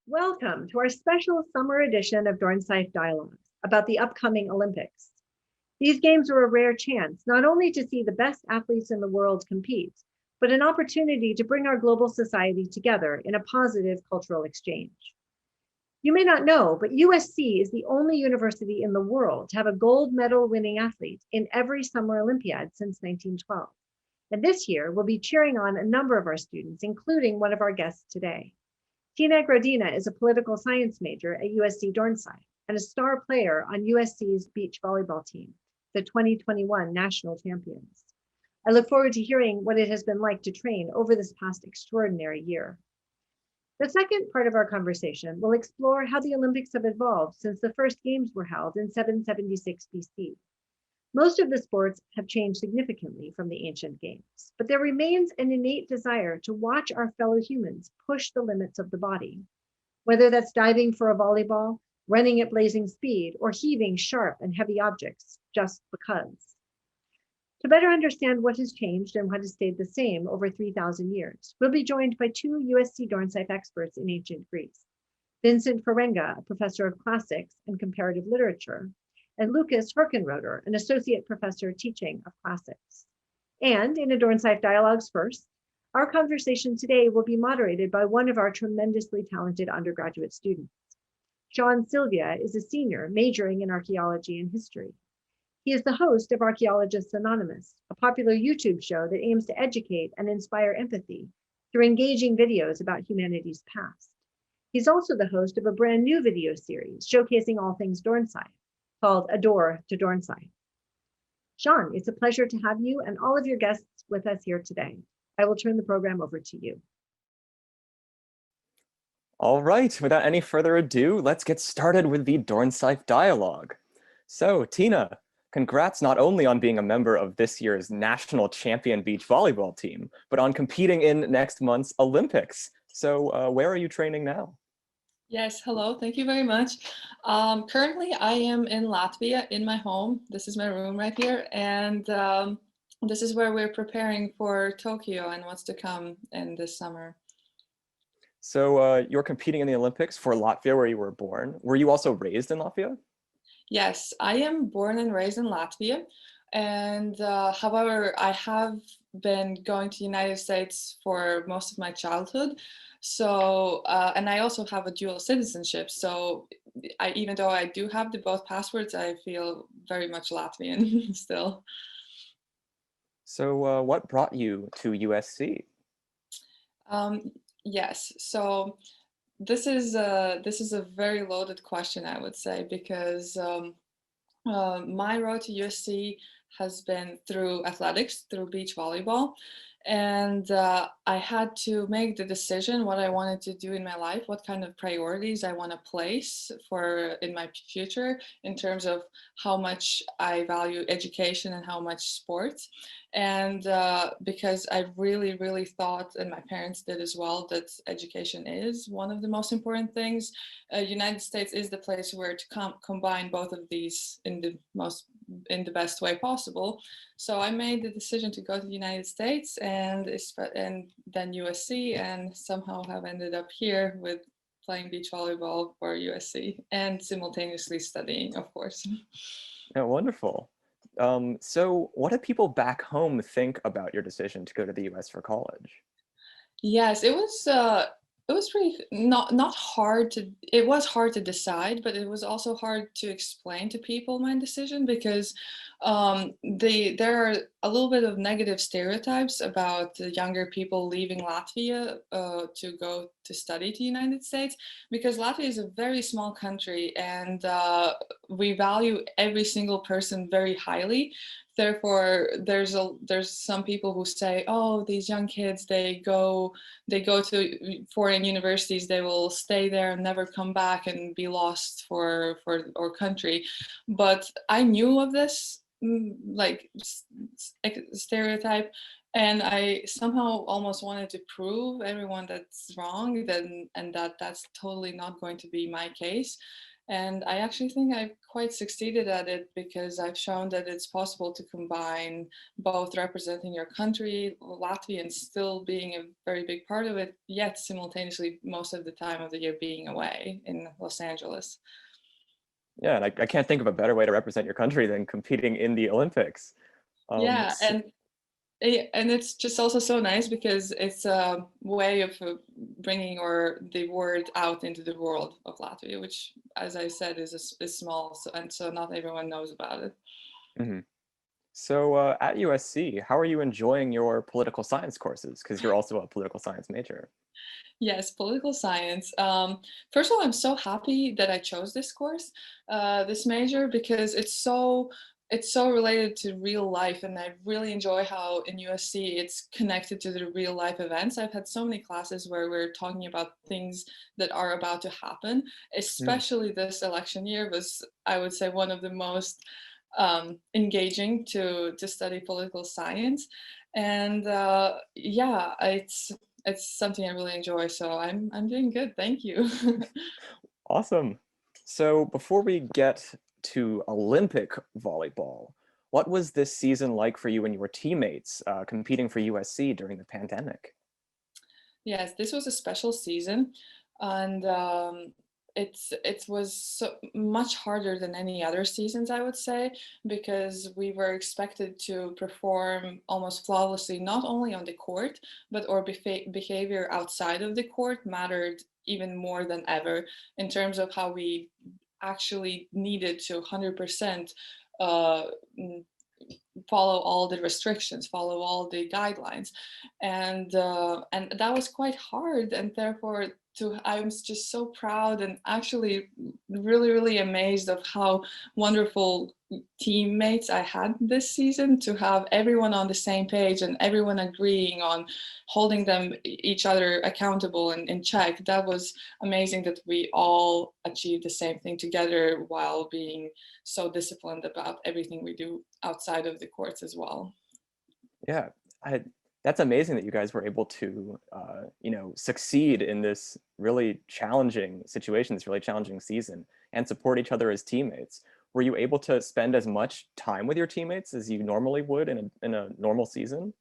Welcome to our special summer edition of Dornsife Dialogues about the upcoming Olympics. These games are a rare chance not only to see the best athletes in the world compete, but an opportunity to bring our global society together in a positive cultural exchange. You may not know, but USC is the only university in the world to have a gold medal winning athlete in every Summer Olympiad since 1912. And this year, we'll be cheering on a number of our students, including one of our guests today. Graudina is a political science major at USC Dornsife and a star player on USC's beach volleyball team, the 2021 national champions. I look forward to hearing what it has been like to train over this past extraordinary year. The second part of our conversation will explore how the Olympics have evolved since the first games were held in 776 BC. Most of the sports have changed significantly from the ancient games, but there remains an innate desire to watch our fellow humans push the limits of the body, whether that's diving for a volleyball, running at blazing speed, or heaving sharp and heavy objects just because. To better understand what has changed and what has stayed the same over 3,000 years, we'll be joined by two USC Dornsife experts in ancient Greece, Vincent Farenga, a professor of classics and comparative literature, and Lucas Herchenroeder, an associate professor teaching of classics. And in a Dornsife Dialogues first, our conversation today will be moderated by one of our tremendously talented undergraduate students. Sean Silvia is a senior majoring in archaeology and history. He is the host of Archaeologists Anonymous, a popular YouTube show that aims to educate and inspire empathy through engaging videos about humanity's past. He's also the host of a brand new video series showcasing all things Dornsife, called A Door to Dornsife. Sean, it's a pleasure to have you and all of your guests with us here today. I will turn the program over to you. All right, without any further ado, let's get started with the Dornsife Dialogue. So, Tina, congrats not only on being a member of this year's national champion beach volleyball team, but on competing in next month's Olympics. So, where are you training now? Yes, hello, thank you very much. Currently, I am in Latvia in my home. This is my room right here. And this is where we're preparing for Tokyo and what's to come in this summer. So you're competing in the Olympics for Latvia, where you were born. Were you also raised in Latvia? Yes, I am born and raised in Latvia. And however, I have been going to the United States for most of my childhood. So, and I also have a dual citizenship. So even though I do have both passports, I feel very much Latvian still. So what brought you to USC? Yes, so this is a very loaded question, I would say, because my road to USC has been through athletics, through beach volleyball. And I had to make the decision what I wanted to do in my life, what kind of priorities I want to place in my future in terms of how much I value education and how much sports. And because I really, really thought, and my parents did as well, that education is one of the most important things. United States is the place where to combine both of these in the best way possible. So I made the decision to go to the United States and then USC, and somehow have ended up here with playing beach volleyball for USC and simultaneously studying, of course. Yeah, wonderful. So what do people back home think about your decision to go to the US for college? Yes, it was really not hard to, it was hard to decide, but it was also hard to explain to people my decision, because there are a little bit of negative stereotypes about the younger people leaving Latvia to go to study to the United States, because Latvia is a very small country, and we value every single person very highly. Therefore, there's some people who say, oh, these young kids, they go to foreign universities, they will stay there and never come back and be lost for our country. But I knew of this like stereotype, and I somehow almost wanted to prove everyone that's wrong, and that that's totally not going to be my case. And I actually think I've quite succeeded at it because I've shown that it's possible to combine both representing your country, Latvia, and still being a very big part of it, yet simultaneously most of the time of the year being away in Los Angeles. Yeah, and I can't think of a better way to represent your country than competing in the Olympics. Yeah, and it's just also so nice because it's a way of bringing the word out into the world of Latvia, which, as I said, is small, so not everyone knows about it. Mm-hmm. So at USC, how are you enjoying your political science courses? Because you're also a political science major. Yes, political science. First of all, I'm so happy that I chose this course, this major, because it's so related to real life, and I really enjoy how in USC it's connected to the real life events. I've had so many classes where we're talking about things that are about to happen. Especially this election year was, I would say, one of the most engaging to study political science, and yeah, it's something I really enjoy. So I'm doing good. Thank you. Awesome. So before we get to Olympic volleyball, what was this season like for you and your teammates competing for USC during the pandemic? Yes, this was a special season, and it was so much harder than any other seasons, I would say, because we were expected to perform almost flawlessly, not only on the court, but our behavior outside of the court mattered even more than ever in terms of how we actually needed to 100% uh, follow all the restrictions, follow all the guidelines, and that was quite hard. And therefore, I'm just so proud and actually really amazed of how wonderful teammates I had this season, to have everyone on the same page and everyone agreeing on holding each other accountable and in check. That was amazing, that we all achieved the same thing together while being so disciplined about everything we do outside of the courts as well. Yeah, that's amazing that you guys were able to, succeed in this really challenging situation, this really challenging season, and support each other as teammates. Were you able to spend as much time with your teammates as you normally would in a normal season?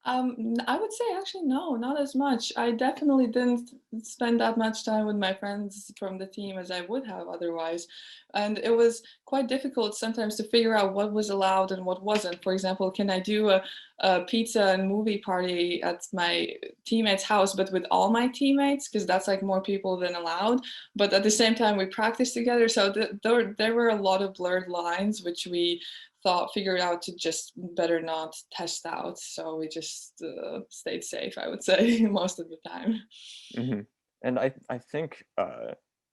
I would say actually no, not as much. I definitely didn't spend that much time with my friends from the team as I would have otherwise. And it was quite difficult sometimes to figure out what was allowed and what wasn't. For example, can I do a pizza and movie party at my teammate's house, but with all my teammates? Because that's like more people than allowed. But at the same time, we practiced together. So there were a lot of blurred lines, which we figured out to just better not test out. So we just stayed safe, I would say, most of the time. Mm-hmm. And I think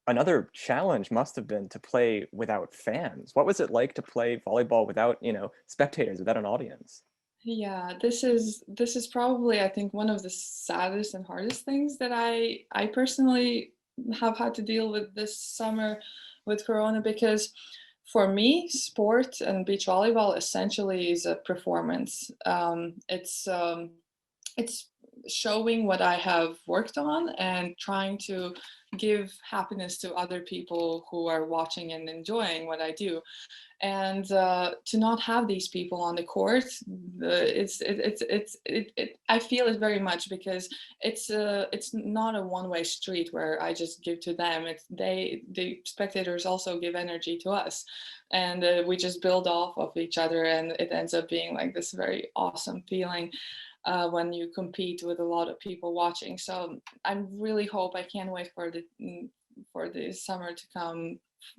another challenge must have been to play without fans. What was it like to play volleyball without, spectators, without an audience? Yeah, this is probably, I think, one of the saddest and hardest things that I personally have had to deal with this summer with Corona, because for me, sport and beach volleyball essentially is a performance. It's showing what I have worked on and trying to give happiness to other people who are watching and enjoying what I do. And to not have these people on the court, I feel it very much, because it's not a one-way street where I just give to them. The spectators also give energy to us, and we just build off of each other, and it ends up being like this very awesome feeling when you compete with a lot of people watching. So I can't wait for the summer to come,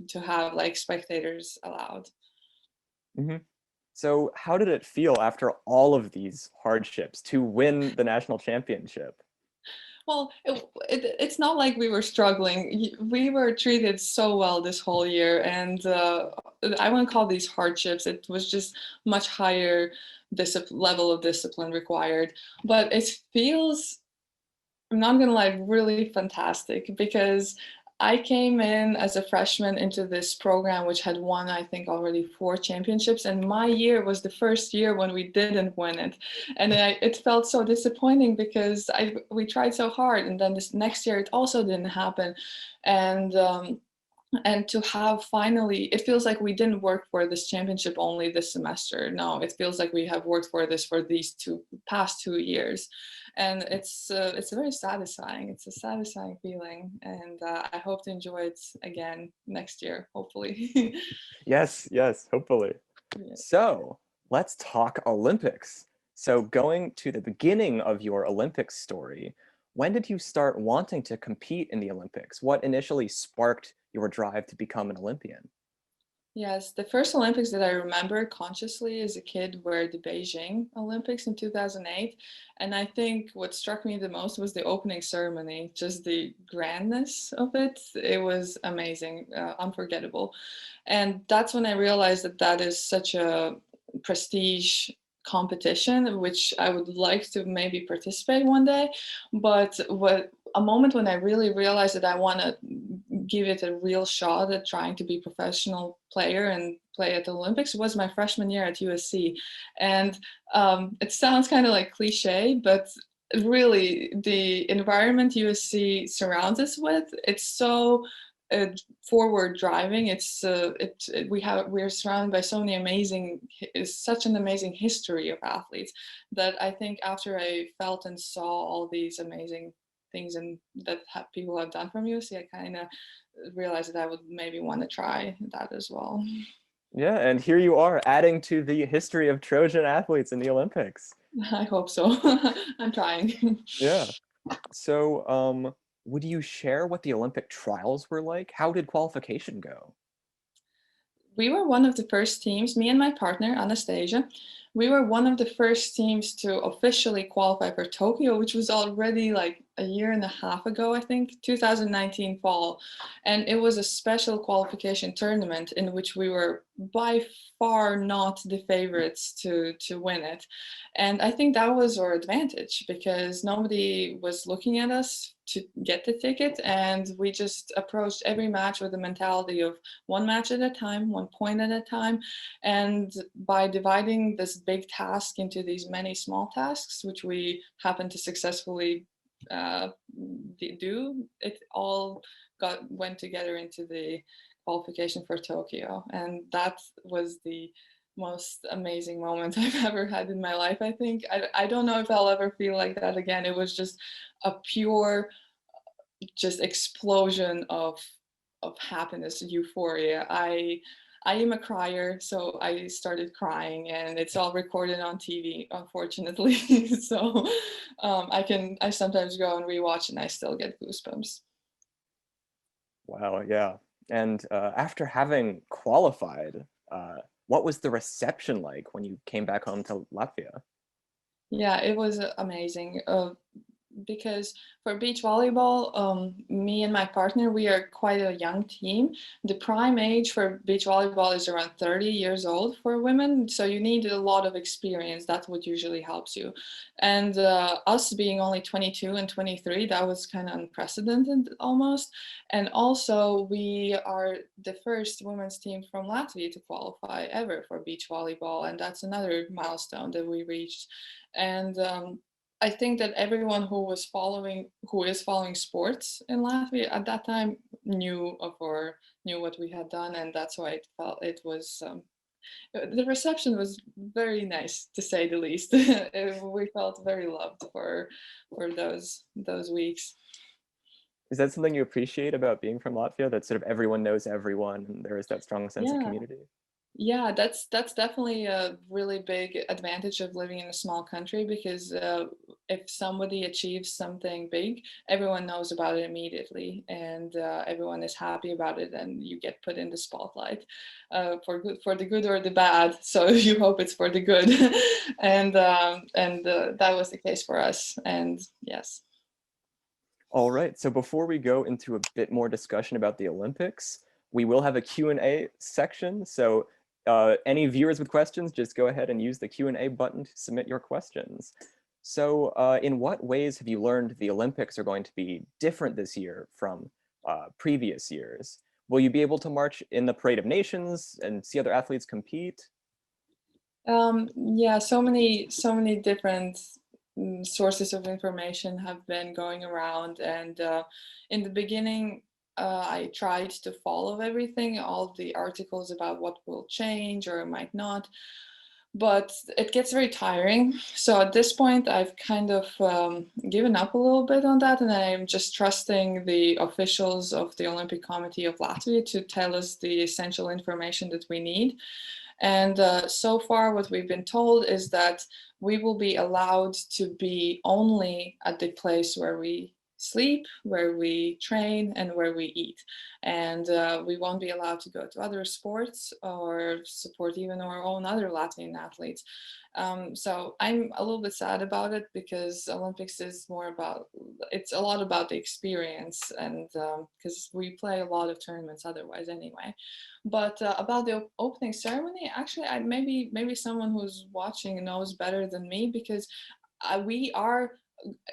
to have like spectators allowed. Mm-hmm. So how did it feel after all of these hardships to win the national championship? Well, it's not like we were struggling. We were treated so well this whole year, and I wouldn't call these hardships. It was just much higher level of discipline required. But it feels, I'm not gonna lie, really fantastic, because I came in as a freshman into this program, which had won, I think, already 4 championships. And my year was the first year when we didn't win it. And it felt so disappointing, because we tried so hard. And then this next year, it also didn't happen. And And to have finally, it feels like we didn't work for this championship only this semester. No, it feels like we have worked for this for these past 2 years, and it's very satisfying. It's a satisfying feeling, and I hope to enjoy it again next year, hopefully. Yes, yes, hopefully. Yeah. So let's talk Olympics. So going to the beginning of your Olympics story, when did you start wanting to compete in the Olympics? What initially sparked your drive to become an Olympian? Yes, the first Olympics that I remember consciously as a kid were the Beijing Olympics in 2008. And I think what struck me the most was the opening ceremony, just the grandness of it. It was amazing, unforgettable. And that's when I realized that that is such a prestige competition, which I would like to maybe participate one day. But a moment when I really realized that I want to give it a real shot at trying to be a professional player and play at the Olympics was my freshman year at USC. And it sounds kind of like cliche, but really the environment USC surrounds us with, it's so forward driving. We're surrounded by so many such an amazing history of athletes that I think after I felt and saw all these amazing things and that people have done from USC, I kind of realized that I would maybe want to try that as well. Yeah, and here you are adding to the history of Trojan athletes in the Olympics. I hope so. I'm trying. Yeah. So, would you share what the Olympic trials were like? How did qualification go? We were one of the first teams, me and my partner, Anastasia, we were one of the first teams to officially qualify for Tokyo, which was already like a year and a half ago, I think, 2019 fall. And it was a special qualification tournament in which we were by far not the favorites to win it. And I think that was our advantage because nobody was looking at us to get the ticket. And we just approached every match with the mentality of one match at a time, 1 point at a time. And by dividing this big task into these many small tasks, which we happened to successfully do, it all went together into the qualification for Tokyo. And that was the most amazing moment I've ever had in my life. I think I don't know if I'll ever feel like that again. It was just a pure just explosion of happiness, euphoria. I am a crier, so I started crying, and it's all recorded on TV, unfortunately. So I sometimes go and rewatch, and I still get goosebumps. Wow, yeah. And after having qualified, what was the reception like when you came back home to Latvia? Yeah, it was amazing. Because for beach volleyball, me and my partner, we are quite a young team. The prime age for beach volleyball is around 30 years old for women. So you need a lot of experience. That's what usually helps you. And us being only 22 and 23, that was kind of unprecedented almost. And also we are the first women's team from Latvia to qualify ever for beach volleyball. And that's another milestone that we reached. And I think that everyone who is following sports in Latvia at that time knew what we had done, and that's why it felt it was. The reception was very nice, to say the least. We felt very loved for those weeks. Is that something you appreciate about being from Latvia, that sort of everyone knows everyone and there is that strong sense of Yeah. community? Yeah, that's definitely a really big advantage of living in a small country because if somebody achieves something big, everyone knows about it immediately, and everyone is happy about it, and you get put in the spotlight for the good or the bad. So you hope it's for the good, and that was the case for us. And yes. All right, so before we go into a bit more discussion about the Olympics, we will have a Q&A section. So any viewers with questions, just go ahead and use the Q&A button to submit your questions. So in what ways have you learned the Olympics are going to be different this year from previous years? Will you be able to march in the Parade of Nations and see other athletes compete? Yeah, so many different sources of information have been going around, and in the beginning I tried to follow everything, all the articles about what will change or might not, but it gets very tiring. So at this point, I've kind of given up a little bit on that, and I'm just trusting the officials of the Olympic Committee of Latvia to tell us the essential information that we need. And so far, what we've been told is that we will be allowed to be only at the place where we sleep, where we train, and where we eat. And we won't be allowed to go to other sports or support even our own other Latvian athletes. So I'm a little bit sad about it, because Olympics is more about, it's a lot about the experience, and because we play a lot of tournaments otherwise anyway. But about the opening ceremony, actually, maybe someone who's watching knows better than me, because we are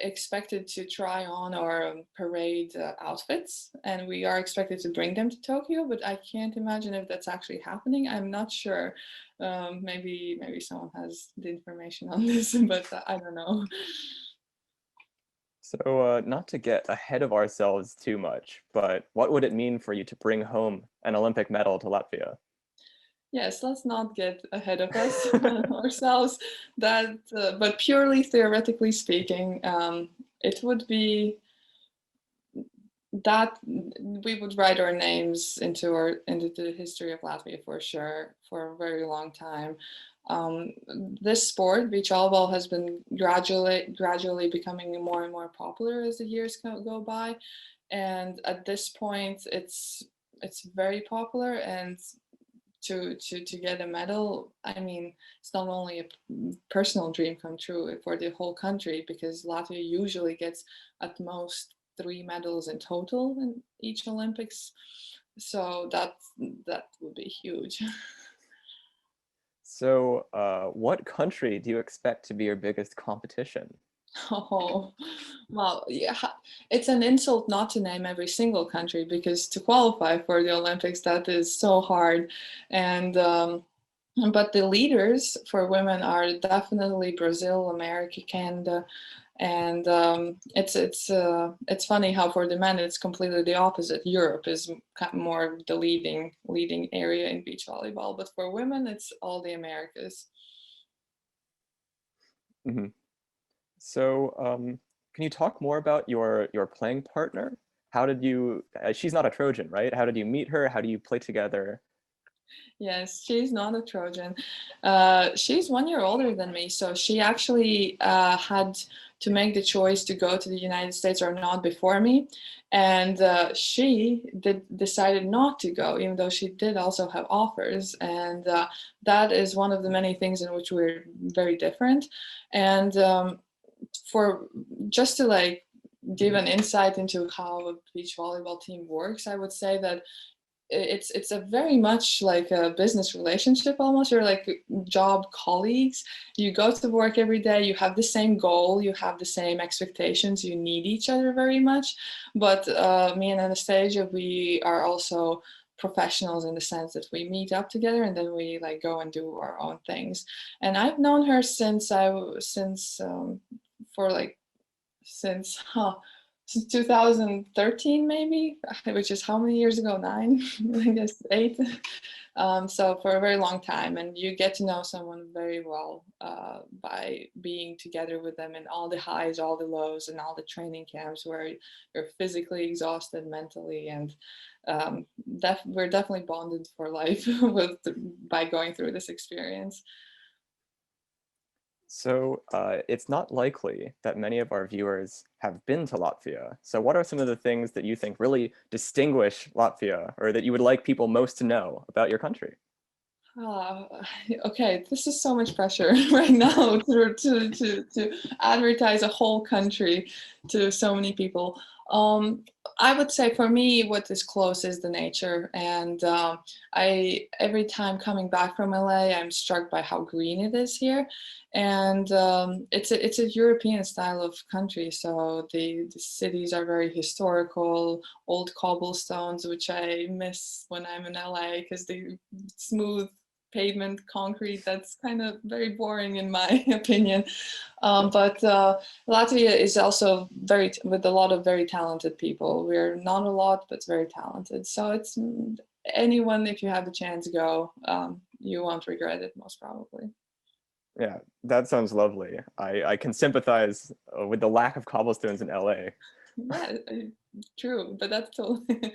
expected to try on our parade outfits, and we are expected to bring them to Tokyo, but I can't imagine if that's actually happening. I'm not sure. Maybe someone has the information on this, but I don't know. So not to get ahead of ourselves too much, but what would it mean for you to bring home an Olympic medal to Latvia? Yes, let's not get ahead of us ourselves. That, but purely theoretically speaking, it would be that we would write our names into the history of Latvia for sure for a very long time. This sport, beach volleyball, has been gradually becoming more and more popular as the years go by, and at this point, it's very popular. And to get a medal, I mean, it's not only a personal dream come true for the whole country, because Latvia usually gets at most 3 medals in total in each Olympics. So that would be huge. So what country do you expect to be your biggest competition? Oh, well, yeah, it's an insult not to name every single country, because to qualify for the Olympics, that is so hard. And but the leaders for women are definitely Brazil, America, Canada, and it's funny how for the men it's completely the opposite. Europe is more the leading area in beach volleyball, but for women it's all the Americas. Mm-hmm. So can you talk more about your playing partner? How did you, she's not a Trojan, right? How did you meet her? How do you play together? Yes, she's not a Trojan. She's 1 year older than me, so she actually had to make the choice to go to the United States or not before me. And she decided not to go, even though she did also have offers. And that is one of the many things in which we're very different. And for just to like give an insight into how a beach volleyball team works, I would say that it's a very much like a business relationship almost. You're like job colleagues. You go to work every day, you have the same goal, you have the same expectations, you need each other very much. But me and Anastasia, we are also professionals in the sense that we meet up together and then we like go and do our own things. And I've known her since for like since 2013 maybe, which is how many years ago? 9, I guess 8. So for a very long time, and you get to know someone very well by being together with them in all the highs, all the lows, and all the training camps where you're physically exhausted, mentally, and we're definitely bonded for life by going through this experience. So it's not likely that many of our viewers have been to Latvia. So what are some of the things that you think really distinguish Latvia, or that you would like people most to know about your country? Okay, this is so much pressure right now to advertise a whole country to so many people. I would say for me, what is close is the nature, and every time coming back from LA, I'm struck by how green it is here, and it's a European style of country. So the cities are very historical, old cobblestones, which I miss when I'm in LA because the smooth pavement, concrete. That's kind of very boring in my opinion. But Latvia is also with a lot of very talented people. We're not a lot, but very talented. So it's anyone, if you have the chance, go. You won't regret it, most probably. Yeah, that sounds lovely. I can sympathize with the lack of cobblestones in LA. Yeah, true, but that's totally.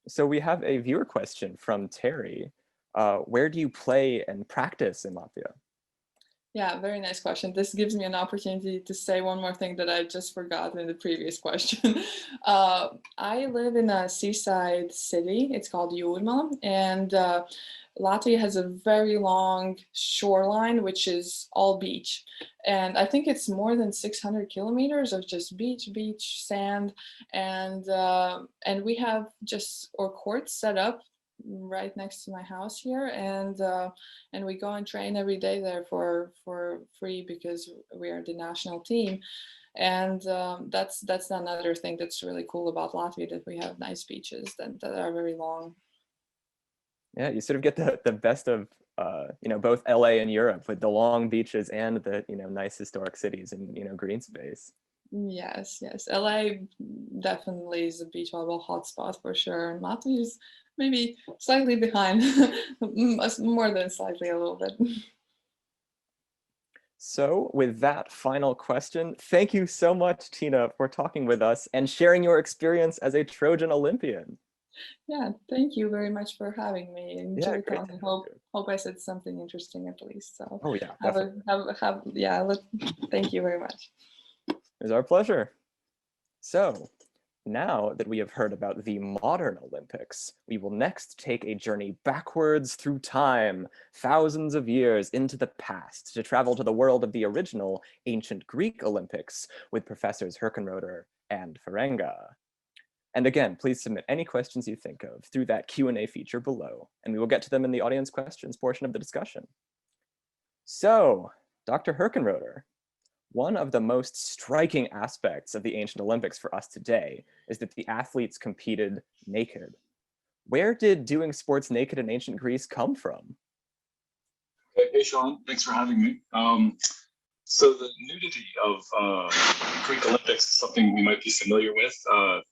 So we have a viewer question from Terry. Where do you play and practice in Latvia? Yeah, very nice question. This gives me an opportunity to say one more thing that I just forgot in the previous question. I live in a seaside city. It's called Jūrmala, and Latvia has a very long shoreline, which is all beach. And I think it's more than 600 kilometers of just beach, sand, and we have just our courts set up right next to my house here, and we go and train every day there for free because we are the national team. And that's another thing that's really cool about Latvia, that we have nice beaches that are very long. Yeah, you sort of get the best of both LA and Europe, with the long beaches and the nice historic cities and green space. Yes, LA definitely is a beach volleyball hotspot for sure, and Latvia is maybe slightly behind, more than slightly, a little bit. So with that final question, thank you so much, Tina, for talking with us and sharing your experience as a Trojan Olympian. Yeah, thank you very much for having me. Enjoyed Yeah, talking. Hope I said something interesting at least. So oh yeah, definitely. Thank you very much. It's our pleasure. So now that we have heard about the modern Olympics, we will next take a journey backwards through time, thousands of years into the past, to travel to the world of the original ancient Greek Olympics with Professors Herchenroeder and Farenga. And again, please submit any questions you think of through that Q&A feature below, and we will get to them in the audience questions portion of the discussion. So, Dr. Herchenroeder, one of the most striking aspects of the ancient Olympics for us today is that the athletes competed naked. Where did doing sports naked in ancient Greece come from? Hey, Sean, thanks for having me. So the nudity of Greek Olympics is something we might be familiar with.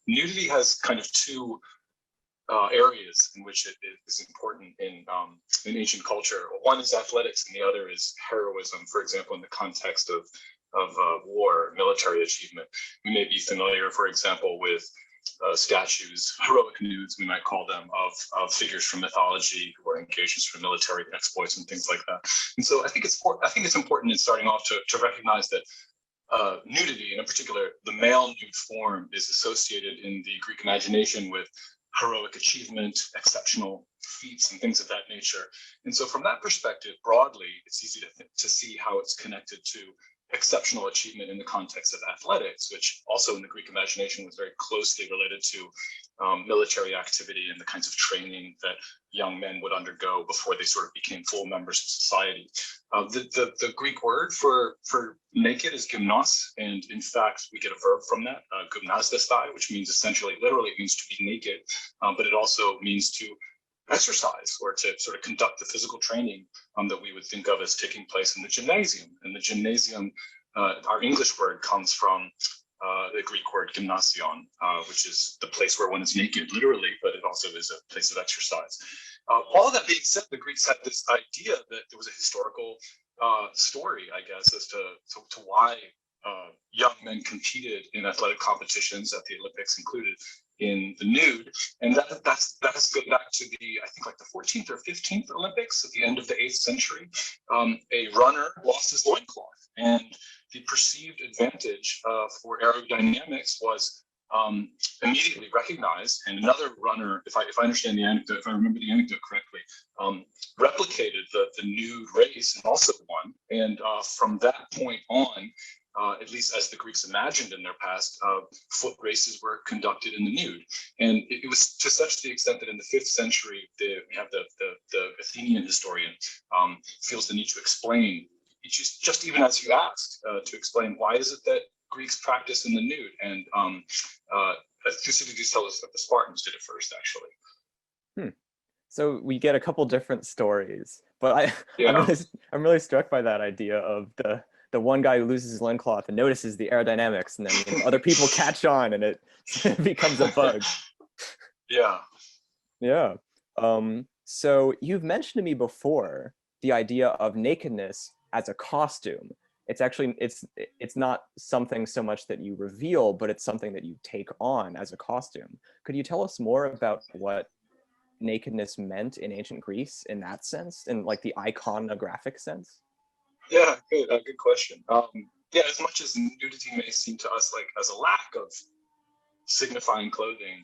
Nudity has kind of two areas in which it is important in ancient culture. One is athletics and the other is heroism, for example, in the context of war, military achievement. We may be familiar, for example, with statues, heroic nudes, we might call them, of figures from mythology who are engaged in sort of military exploits and things like that. And so I think it's important in starting off to recognize that nudity, and in particular, the male nude form, is associated in the Greek imagination with heroic achievement, exceptional feats, and things of that nature. And so from that perspective, broadly, it's easy to see how it's connected to exceptional achievement in the context of athletics, which also in the Greek imagination was very closely related to military activity and the kinds of training that young men would undergo before they sort of became full members of society. The Greek word for naked is gymnos, and in fact, we get a verb from that, gymnasdestai, which means essentially, literally means to be naked, but it also means to exercise or to sort of conduct the physical training that we would think of as taking place in the gymnasium. And the gymnasium, our English word comes from the Greek word gymnasion, which is the place where one is naked, literally, but it also is a place of exercise. All of that being said, the Greeks had this idea that there was a historical story, I guess, as to why young men competed in athletic competitions at the Olympics, included in the nude, and that has to go back to I think like the 14th or 15th Olympics at the end of the 8th century. A runner lost his loincloth, and the perceived advantage for aerodynamics was immediately recognized, and another runner, if I understand the anecdote, if I remember the anecdote correctly, replicated the nude race and also won. And from that point on, at least as the Greeks imagined in their past, foot races were conducted in the nude. And it was to such the extent that in the 5th century, we have the Athenian historian feels the need to explain, just even as you asked, to explain why is it that Greeks practice in the nude. And Thucydides tells us that the Spartans did it first, actually. So we get a couple different stories, but Yeah. I'm really struck by that idea of the one guy who loses his loincloth and notices the aerodynamics, and then other people catch on, and it becomes a bug. Yeah. Yeah. So you've mentioned to me before the idea of nakedness as a costume. It's actually it's not something so much that you reveal, but it's something that you take on as a costume. Could you tell us more about what nakedness meant in ancient Greece in that sense, in like the iconographic sense? Yeah, good question. Yeah, as much as nudity may seem to us like as a lack of signifying clothing,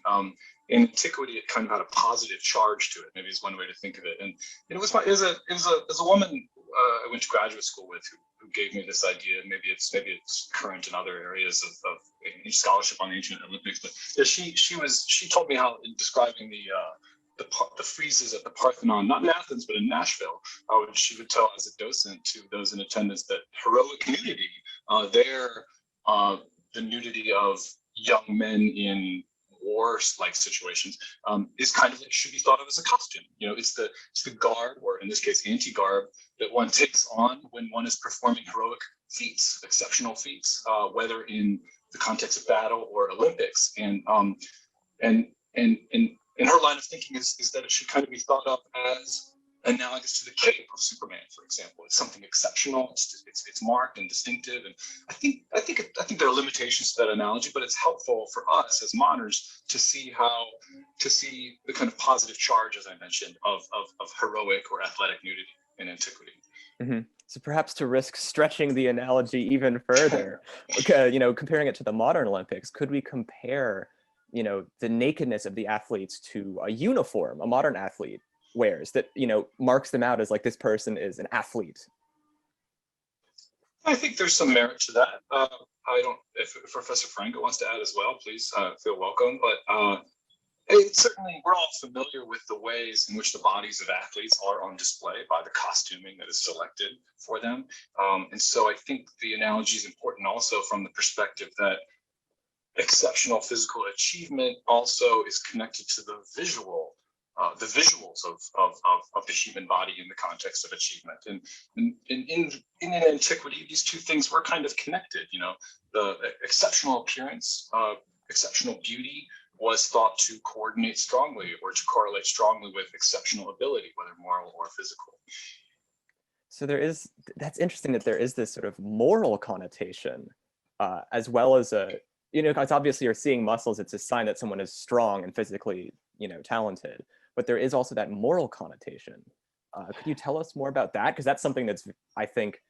in antiquity it kind of had a positive charge to it. Maybe is one way to think of it. And it was a woman I went to graduate school with who gave me this idea. Maybe it's current in other areas of scholarship on the ancient Olympics. But yeah, she told me how in describing the friezes at the Parthenon, not in Athens, but in Nashville, she would tell as a docent to those in attendance that heroic nudity, the nudity of young men in war-like situations, is kind of should be thought of as a costume. You know, it's the garb, or in this case, anti-garb, that one takes on when one is performing heroic feats, exceptional feats, whether in the context of battle or Olympics. And her line of thinking is that it should kind of be thought of as analogous to the cape of Superman, for example. It's something exceptional. It's marked and distinctive. And I think there are limitations to that analogy, but it's helpful for us as moderns to see the kind of positive charge, as I mentioned, of heroic or athletic nudity in antiquity. Mm-hmm. So perhaps to risk stretching the analogy even further, comparing it to the modern Olympics, could we compare, the nakedness of the athletes to a uniform a modern athlete wears that, marks them out as like, this person is an athlete? I think there's some merit to that. If Professor Farenga wants to add as well, please feel welcome. But certainly we're all familiar with the ways in which the bodies of athletes are on display by the costuming that is selected for them. And so I think the analogy is important also from the perspective that exceptional physical achievement also is connected to the visuals of the human body in the context of achievement. And in antiquity, these two things were kind of connected. The exceptional appearance, exceptional beauty was thought to coordinate strongly or to correlate strongly with exceptional ability, whether moral or physical. So that's interesting that there is this sort of moral connotation, as well as it's obviously you're seeing muscles, it's a sign that someone is strong and physically, talented, but there is also that moral connotation. Could you tell us more about that? Because that's something that's, I think,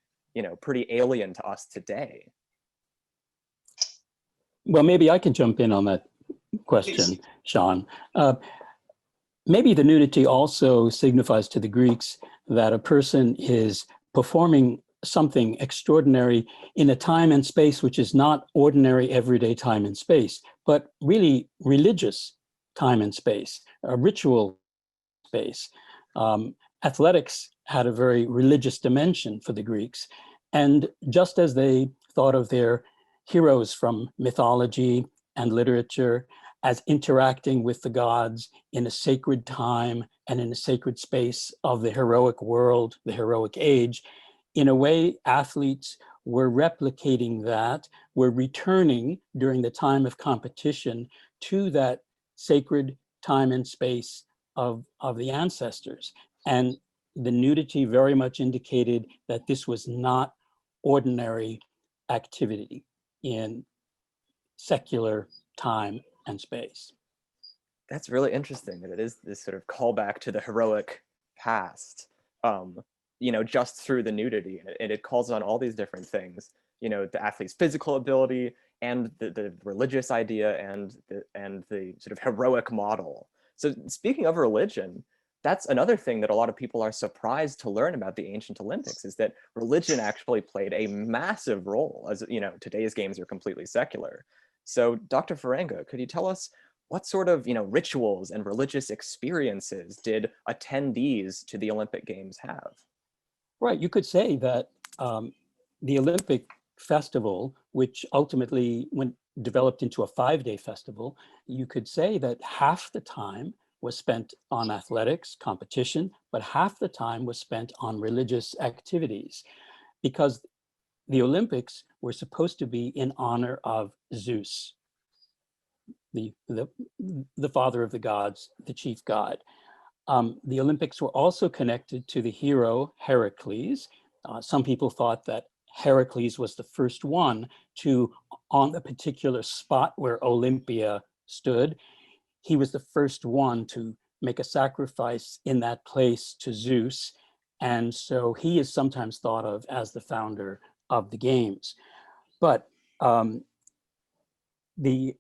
pretty alien to us today. Well, maybe I can jump in on that question, Sean. Maybe the nudity also signifies to the Greeks that a person is performing something extraordinary in a time and space which is not ordinary everyday time and space, but really religious time and space, a ritual space. Athletics had a very religious dimension for the Greeks. And just as they thought of their heroes from mythology and literature as interacting with the gods in a sacred time and in a sacred space of the heroic world, the heroic age, in a way, athletes were replicating that, were returning during the time of competition to that sacred time and space of the ancestors. And the nudity very much indicated that this was not ordinary activity in secular time and space. That's really interesting that it is this sort of callback to the heroic past, just through the nudity, and it calls on all these different things, the athlete's physical ability and the religious idea and the sort of heroic model. So speaking of religion, that's another thing that a lot of people are surprised to learn about the ancient Olympics, is that religion actually played a massive role. As today's games are completely secular. So Dr. Farenga, could you tell us what sort of rituals and religious experiences did attendees to the Olympic Games have? Right, you could say that the Olympic festival, which ultimately developed into a 5-day festival, you could say that half the time was spent on athletics, competition, but half the time was spent on religious activities, because the Olympics were supposed to be in honor of Zeus, the father of the gods, the chief god. The Olympics were also connected to the hero Heracles. Some people thought that Heracles was the first one to, on the particular spot where Olympia stood, he was the first one to make a sacrifice in that place to Zeus. And so he is sometimes thought of as the founder of the games. But the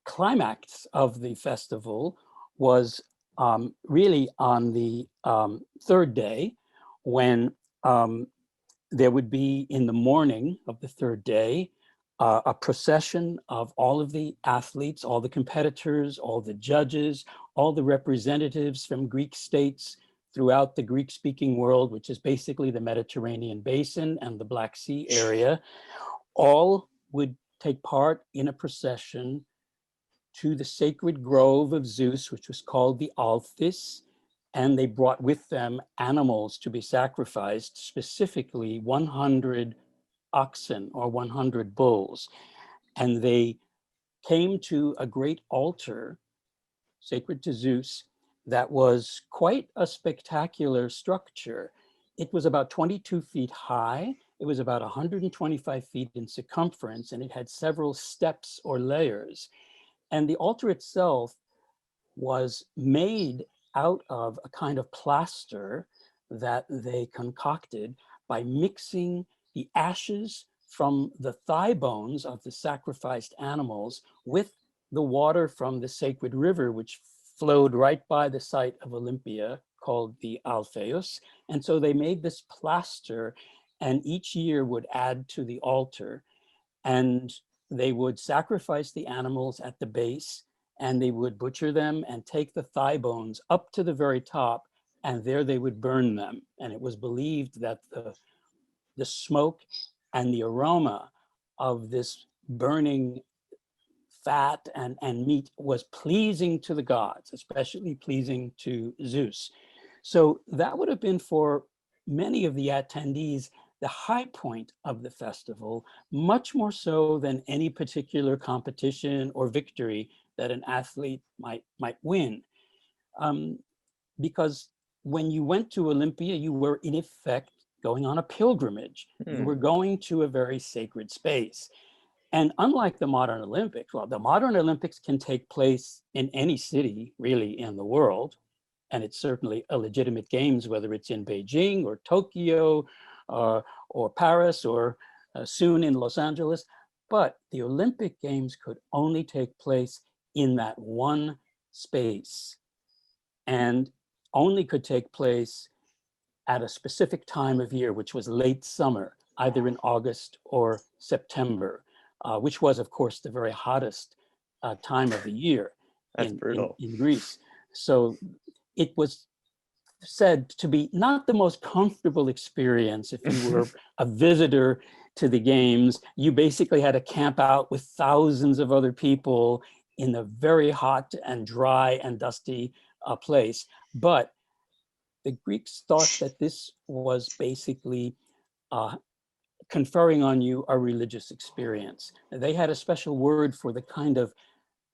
climax of the festival was really on the third day, when there would be, in the morning of the third day, a procession of all of the athletes, all the competitors, all the judges, all the representatives from Greek states throughout the Greek-speaking world, which is basically the Mediterranean basin and the Black Sea area. All would take part in a procession to the sacred grove of Zeus, which was called the Althis, and they brought with them animals to be sacrificed, specifically 100 oxen or 100 bulls. And they came to a great altar sacred to Zeus that was quite a spectacular structure. It was about 22 feet high. It was about 125 feet in circumference, and it had several steps or layers. And the altar itself was made out of a kind of plaster that they concocted by mixing the ashes from the thigh bones of the sacrificed animals with the water from the sacred river, which flowed right by the site of Olympia, called the Alpheus. And so they made this plaster, and each year would add to the altar, and they would sacrifice the animals at the base, and they would butcher them and take the thigh bones up to the very top, and there they would burn them. And it was believed that the smoke and the aroma of this burning fat and meat was pleasing to the gods, especially pleasing to Zeus. So that would have been, for many of the attendees, the high point of the festival, much more so than any particular competition or victory that an athlete might win. Because when you went to Olympia, you were in effect going on a pilgrimage. You were going to a very sacred space. And unlike the modern Olympics, well, the modern Olympics can take place in any city really in the world. And it's certainly a legitimate games, whether it's in Beijing or Tokyo or Paris or soon in Los Angeles. But the Olympic Games could only take place in that one space, and only could take place at a specific time of year, which was late summer, either in August or September, which was, of course, the very hottest time of the year in Greece. So it was said to be not the most comfortable experience. If you were a visitor to the games, you basically had to camp out with thousands of other people in a very hot and dry and dusty place. But the Greeks thought that this was basically conferring on you a religious experience. They had a special word for the kind of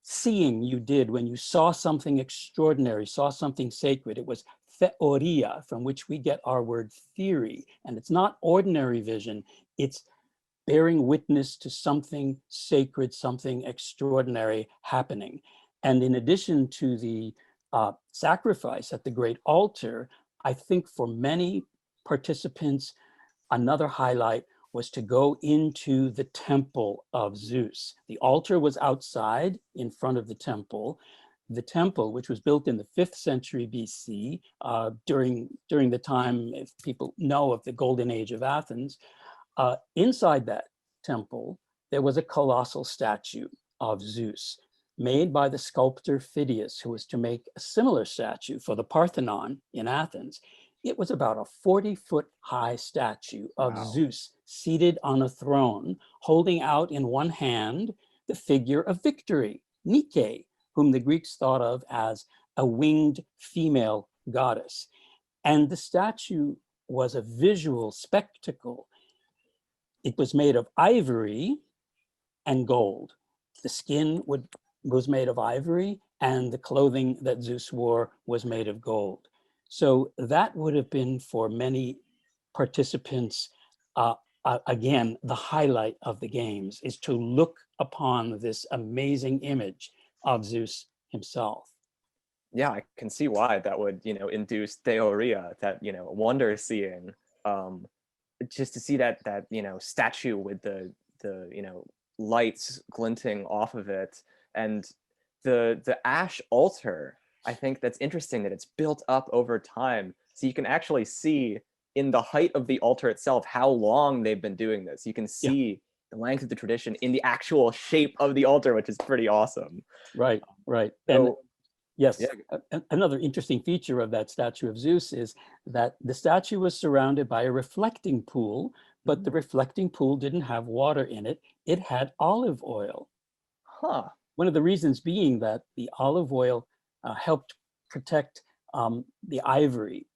seeing you did when you saw something extraordinary, saw something sacred. It was theoria, from which we get our word theory. And it's not ordinary vision, it's bearing witness to something sacred, something extraordinary happening. And in addition to the sacrifice at the great altar, I think for many participants, another highlight was to go into the Temple of Zeus. The altar was outside in front of the temple. The temple, which was built in the 5th century BC, during the time, if people know of the golden age of Athens, inside that temple, there was a colossal statue of Zeus made by the sculptor Phidias, who was to make a similar statue for the Parthenon in Athens. It was about a 40-foot high statue of Zeus seated on a throne, holding out in one hand the figure of Victory, Nike, whom the Greeks thought of as a winged female goddess. And the statue was a visual spectacle. It was made of ivory and gold. The skin was made of ivory, and the clothing that Zeus wore was made of gold. So that would have been, for many participants, again, the highlight of the games, is to look upon this amazing image of Zeus himself. Yeah, I can see why that would, induce theoria, that, wonder seeing, just to see that statue with the lights glinting off of it, and the ash altar. I think that's interesting that it's built up over time, so you can actually see in the height of the altar itself how long they've been doing this. You can see the length of the tradition in the actual shape of the altar, which is pretty awesome. Right. And yes, another interesting feature of that statue of Zeus is that the statue was surrounded by a reflecting pool, but the reflecting pool didn't have water in it. It had olive oil. Huh. One of the reasons being that the olive oil helped protect the ivory.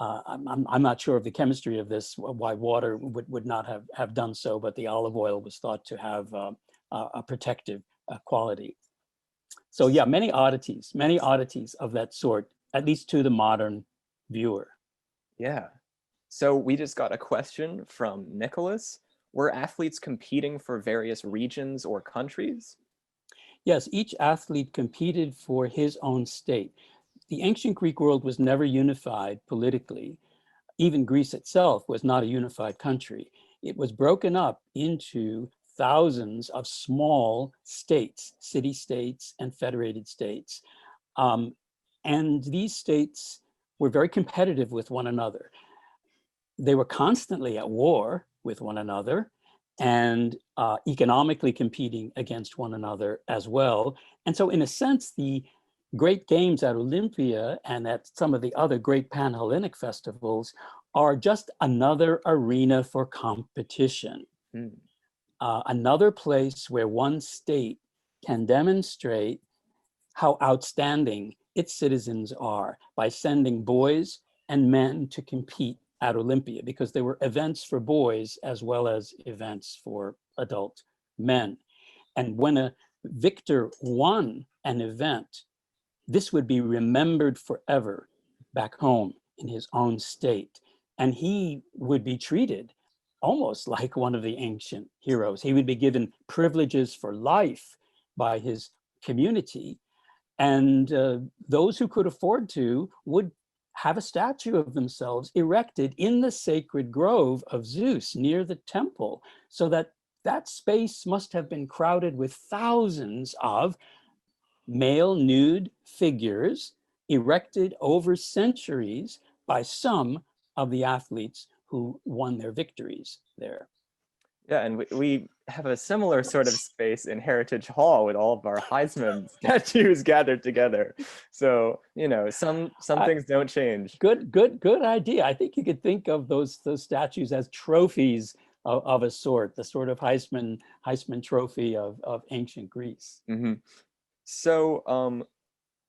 I'm not sure of the chemistry of this, why water would not have done so, but the olive oil was thought to have a protective quality. So yeah, many oddities of that sort, at least to the modern viewer. Yeah. So we just got a question from Nicholas. Were athletes competing for various regions or countries? Yes, each athlete competed for his own state. The ancient Greek world was never unified politically. Even Greece itself was not a unified country. It was broken up into thousands of small states, city-states and federated states. And these states were very competitive with one another. They were constantly at war with one another, and economically competing against one another as well. And so in a sense, the great games at Olympia and at some of the other great Pan-Hellenic festivals are just another arena for competition. Another place where one state can demonstrate how outstanding its citizens are by sending boys and men to compete at Olympia, because there were events for boys as well as events for adult men. And when a victor won an event, this would be remembered forever back home in his own state. And he would be treated almost like one of the ancient heroes. He would be given privileges for life by his community. And those who could afford to would have a statue of themselves erected in the sacred grove of Zeus near the temple, so that that space must have been crowded with thousands of male nude figures erected over centuries by some of the athletes who won their victories there. Yeah, and we have a similar sort of space in Heritage Hall with all of our Heisman statues gathered together. So, some things don't change. Good idea. I think you could think of those statues as trophies of a sort, the sort of Heisman trophy of ancient Greece. Mm-hmm. So,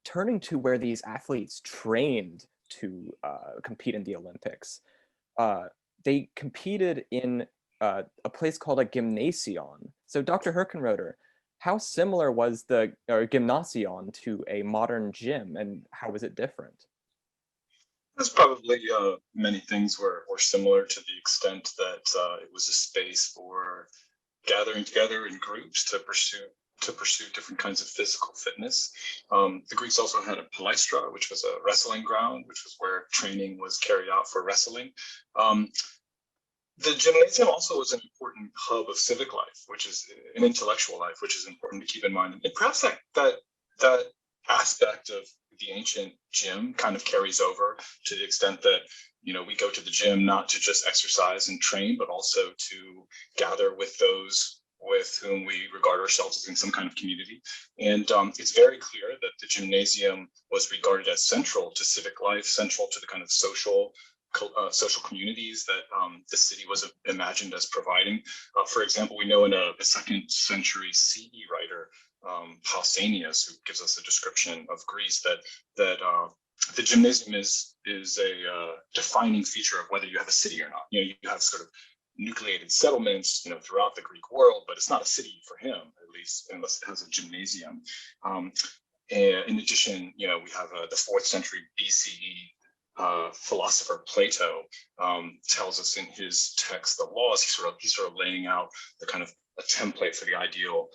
turning to where these athletes trained to compete in the Olympics, they competed in a place called a gymnasion. So Dr. Herchenroeder, how similar was the gymnasion to a modern gym, and how was it different? There's probably many things were similar, to the extent that it was a space for gathering together in groups to pursue different kinds of physical fitness. The Greeks also had a palaestra, which was a wrestling ground, which was where training was carried out for wrestling. The gymnasium also was an important hub of civic life, which is an intellectual life, which is important to keep in mind. And perhaps that aspect of the ancient gym kind of carries over to the extent that, we go to the gym not to just exercise and train, but also to gather with those with whom we regard ourselves as in some kind of community. And it's very clear that the gymnasium was regarded as central to civic life, central to the kind of social communities that the city was imagined as providing. For example, we know in a 2nd century CE writer, Pausanias, who gives us a description of Greece, that the gymnasium is a defining feature of whether you have a city or not. You have sort of nucleated settlements, throughout the Greek world, but it's not a city for him, at least, unless it has a gymnasium. And in addition, we have the 4th century BCE philosopher Plato tells us in his text, The Laws, he's sort of laying out the kind of a template for the ideal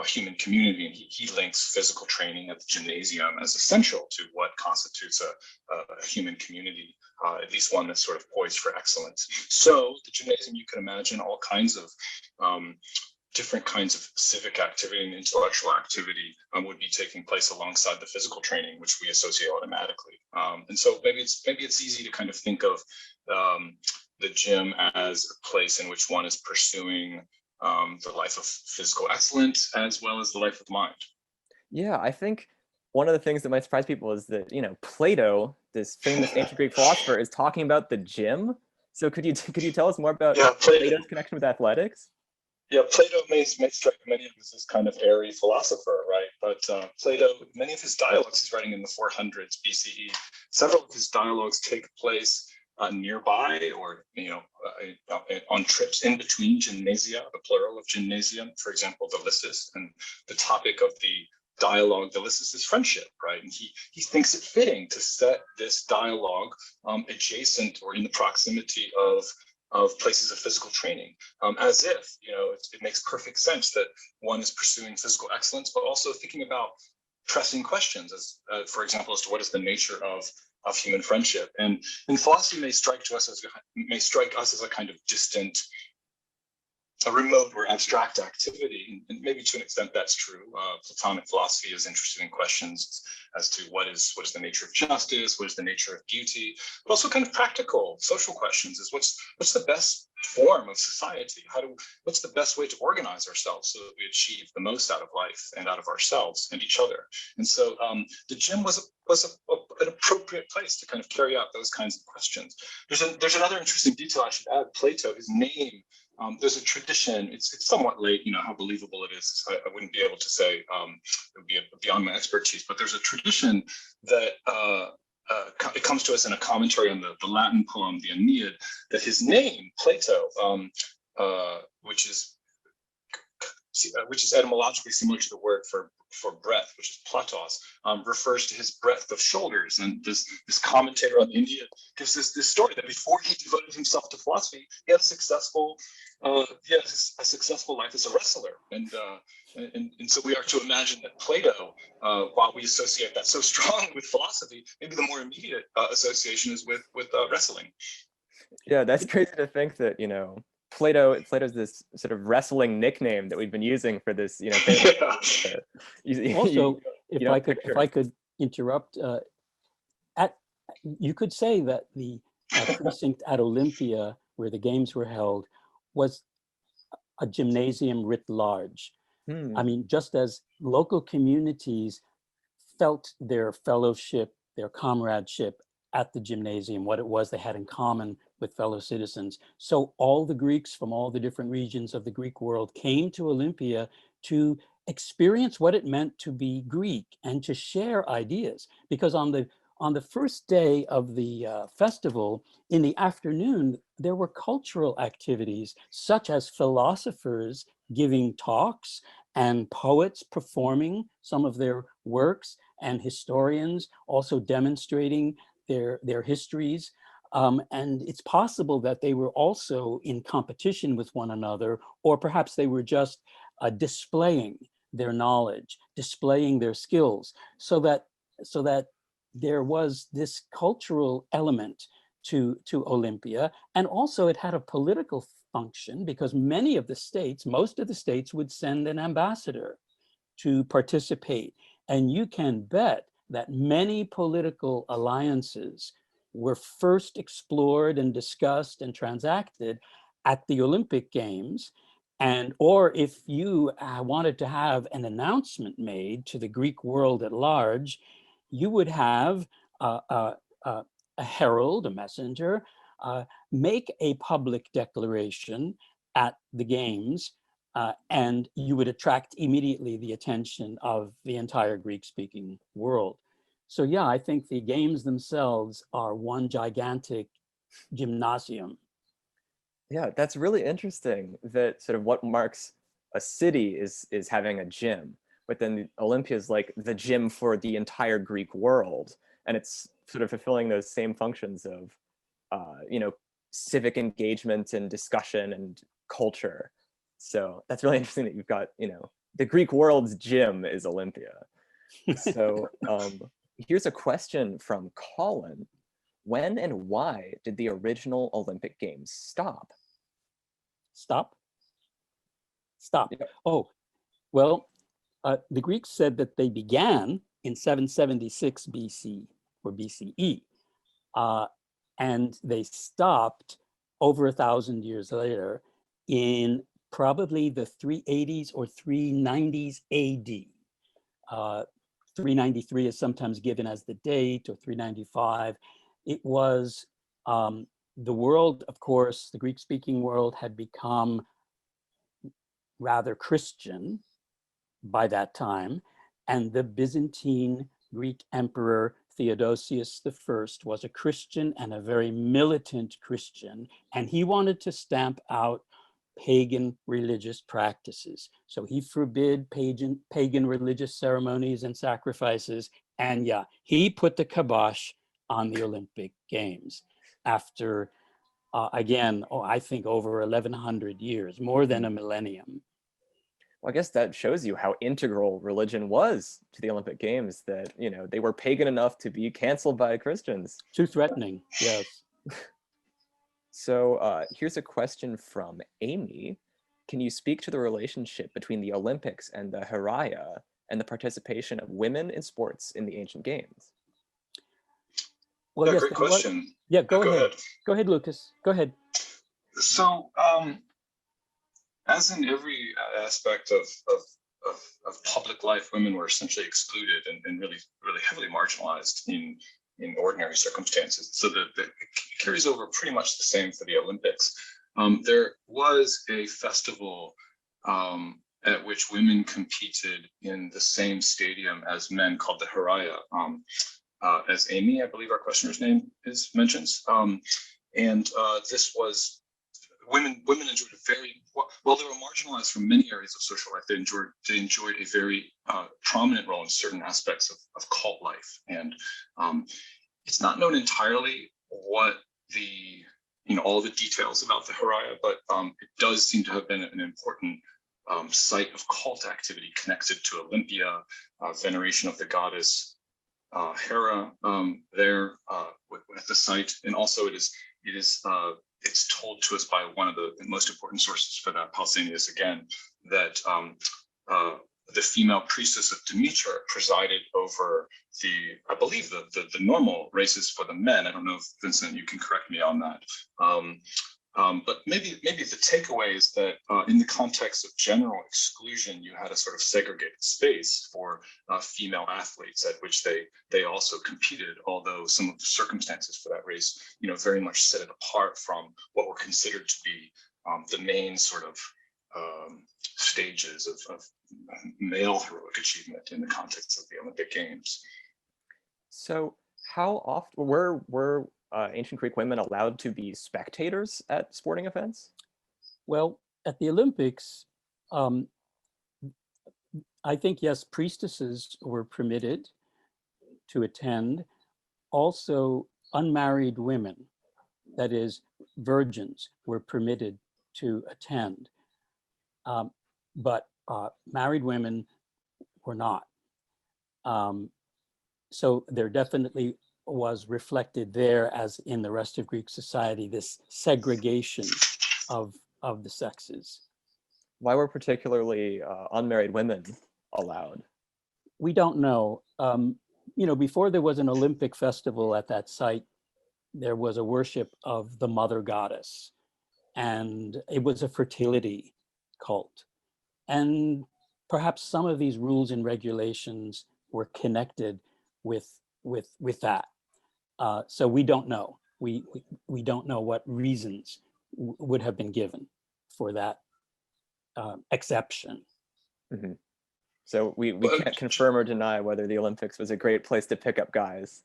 human community, and he links physical training at the gymnasium as essential to what constitutes a human community, at least one that's sort of poised for excellence. So the gymnasium, you can imagine all kinds of different kinds of civic activity and intellectual activity would be taking place alongside the physical training, which we associate automatically. And so maybe it's easy to kind of think of the gym as a place in which one is pursuing the life of physical excellence as well as the life of mind. Yeah, I think one of the things that might surprise people is that, Plato, this famous ancient Greek philosopher, is talking about the gym. So could you tell us more about Plato's connection with athletics? Yeah, Plato may strike many of us as kind of airy philosopher, right? But Plato, many of his dialogues he's writing in the 400s BCE. Several of his dialogues take place nearby, or on trips in between gymnasia, the plural of gymnasium, for example, the Lysis, and the topic of the dialogue, the Lysis, is friendship, right? And he thinks it fitting to set this dialogue adjacent or in the proximity of places of physical training, as if it makes perfect sense that one is pursuing physical excellence, but also thinking about pressing questions, as for example, as to what is the nature of human friendship. And philosophy may strike us as a kind of distant, a remote or abstract activity, and maybe to an extent that's true. Platonic philosophy is interested in questions as to what is the nature of justice, what is the nature of beauty, but also kind of practical social questions, is what's the best form of society? What's the best way to organize ourselves so that we achieve the most out of life and out of ourselves and each other? And so the gym was an appropriate place to kind of carry out those kinds of questions. There's another interesting detail I should add. Plato, his name, there's a tradition, it's somewhat late, how believable it is. I wouldn't be able to say, it would be beyond my expertise, but there's a tradition that it comes to us in a commentary on the Latin poem, the Aeneid, that his name, Plato, which is etymologically similar to the word for breadth, which is platos, refers to his breadth of shoulders. And this commentator on India gives this story that before he devoted himself to philosophy, he had a successful life as a wrestler. And so we are to imagine that Plato, while we associate that so strong with philosophy, maybe the more immediate association is with wrestling. Yeah, that's crazy to think that, Plato's this sort of wrestling nickname that we've been using for this, Also, if I could interrupt, you could say that the precinct at Olympia, where the games were held, was a gymnasium writ large. I mean, just as local communities felt their fellowship, their comradeship at the gymnasium, what it was they had in common with fellow citizens. So all the Greeks from all the different regions of the Greek world came to Olympia to experience what it meant to be Greek and to share ideas. Because on the first day of the festival, in the afternoon, there were cultural activities such as philosophers giving talks and poets performing some of their works, and historians also demonstrating their histories. And it's possible that they were also in competition with one another, or perhaps they were just displaying their knowledge, displaying their skills, so that there was this cultural element to Olympia. And also it had a political function, because most of the states would send an ambassador to participate. And you can bet that many political alliances were first explored and discussed and transacted at the Olympic Games. Or if you wanted to have an announcement made to the Greek world at large, you would have a herald, a messenger, make a public declaration at the Games, and you would attract immediately the attention of the entire Greek-speaking world. So yeah, I think the games themselves are one gigantic gymnasium. Yeah, that's really interesting that sort of what marks a city is having a gym, but then Olympia is like the gym for the entire Greek world, and it's sort of fulfilling those same functions of, you know, civic engagement and discussion and culture. So that's really interesting that you've got, you know, the Greek world's gym is Olympia. So here's a question from Colin. When and why did the original Olympic Games stop? Stop? Stop. Yep. Oh, well, the Greeks said that they began in 776 BC or BCE, and they stopped over 1,000 years later in probably the 380s or 390s AD. 393 is sometimes given as the date, or 395. It was the world, of course, the Greek-speaking world had become rather Christian by that time, and the Byzantine Greek Emperor Theodosius I was a Christian and a very militant Christian, and he wanted to stamp out pagan religious practices. So he forbid pagan religious ceremonies and sacrifices, and yeah, he put the kibosh on the Olympic Games after, again, I think over 1,100 years, more than a millennium. Well, I guess that shows you how integral religion was to the Olympic Games, that, you know, they were pagan enough to be canceled by Christians. Too threatening, yes. So here's a question from Amy. Can you speak to the relationship between the Olympics and the Heraya and the participation of women in sports in the ancient games? Well, yeah, yes, great question. Yeah, go ahead. Ahead. Go ahead, Lucas. Go ahead. So, as in every aspect of public life, women were essentially excluded and really heavily marginalized in ordinary circumstances. So it carries over pretty much the same for the Olympics. There was a festival at which women competed in the same stadium as men called the Heraya, as Amy, I believe our questioner's name mentions. And this was, women enjoyed a very, well, they were marginalized from many areas of social life. They enjoyed a very prominent role in certain aspects of cult life. And it's not known entirely what all the details about the Heraya, but it does seem to have been an important site of cult activity connected to Olympia, veneration of the goddess Hera there at the site. And also it's told to us by one of the most important sources for that, Pausanias again, that the female priestess of Demeter presided over I believe the normal races for the men. I don't know if Vincent, you can correct me on that. But maybe the takeaway is that in the context of general exclusion, you had a sort of segregated space for female athletes at which they also competed, although some of the circumstances for that race, very much set it apart from what were considered to be the main sort of stages of male heroic achievement in the context of the Olympic Games. So how often were ancient Greek women allowed to be spectators at sporting events? Well, at the Olympics, I think, yes, priestesses were permitted to attend. Also, unmarried women, that is, virgins, were permitted to attend. But married women were not. So there definitely was reflected there, as in the rest of Greek society, this segregation of the sexes. Why were particularly unmarried women allowed? We don't know. Before there was an Olympic festival at that site, there was a worship of the mother goddess, and it was a fertility cult. And perhaps some of these rules and regulations were connected with that. So we don't know. We don't know what reasons would have been given for that exception. Mm-hmm. So we can't confirm or deny whether the Olympics was a great place to pick up guys.